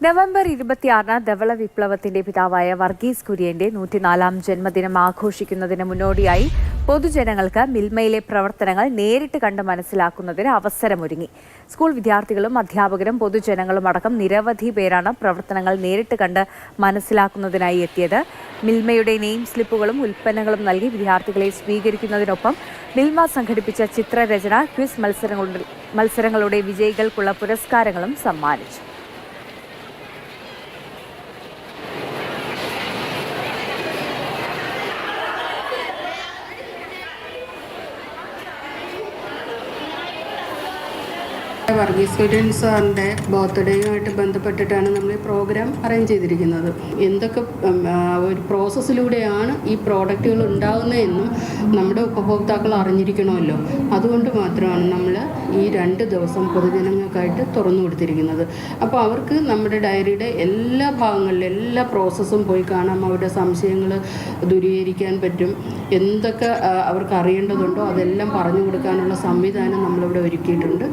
November 26 ധവള വിപ്ലവത്തിന്റെ പിതാവായ വർഗീസ് കുര്യന്റെ 104-ാം ജന്മദിനം ആഘോഷിക്കുന്നതിന് മുന്നോടിയായി പൊതുജനങ്ങൾക്ക് മിൽമയിലെ പ്രവർത്തനങ്ങൾ നേരിട്ട് കണ്ട് മനസ്സിലാക്കുന്നതിന് അവസരമൊരുങ്ങി. സ്കൂൾ വിദ്യാർത്ഥികളും അധ്യാപകരും പൊതുജനങ്ങളും അടക്കം നിരവധി പേരാണ് പ്രവർത്തനങ്ങൾ നേരിട്ട് കണ്ട് മനസ്സിലാക്കുന്നതിനായി എത്തിയത്. മിൽമയുടെ നെയിം സ്ലിപ്പുകളും ഉൽപ്പന്നങ്ങളും നൽകി വിദ്യാർത്ഥികളെ സ്വീകരിക്കുന്നതിനൊപ്പം മിൽമ സംഘടിപ്പിച്ച ചിത്രരചന, ക്വിസ് മത്സരങ്ങളുടെ വിജയികൾക്കുള്ള പുരസ്കാരങ്ങളും സമ്മാനിച്ചു. വർഗീസ് കുര്യൻ സാറിൻ്റെ ബർത്ത്ഡേയുമായിട്ട് ബന്ധപ്പെട്ടിട്ടാണ് നമ്മൾ ഈ പ്രോഗ്രാം അറേഞ്ച് ചെയ്തിരിക്കുന്നത്. എന്തൊക്കെ ഒരു പ്രോസസ്സിലൂടെയാണ് ഈ പ്രോഡക്റ്റുകൾ ഉണ്ടാകുന്നതെന്നും നമ്മുടെ ഉപഭോക്താക്കൾ അറിഞ്ഞിരിക്കണമല്ലോ. അതുകൊണ്ട് മാത്രമാണ് നമ്മൾ ഈ 2 ദിവസം പൊതുജനങ്ങൾക്കായിട്ട് തുറന്നു കൊടുത്തിരിക്കുന്നത്. അപ്പോൾ അവർക്ക് നമ്മുടെ ഡയറിയുടെ എല്ലാ ഭാഗങ്ങളിലും എല്ലാ പ്രോസസ്സും പോയി കാണാം. അവരുടെ സംശയങ്ങൾ ദൂരീകരിക്കാൻ പറ്റും. എന്തൊക്കെ അവർക്ക് അറിയേണ്ടതുണ്ടോ അതെല്ലാം പറഞ്ഞു കൊടുക്കാനുള്ള സംവിധാനം നമ്മളിവിടെ ഒരുക്കിയിട്ടുണ്ട്.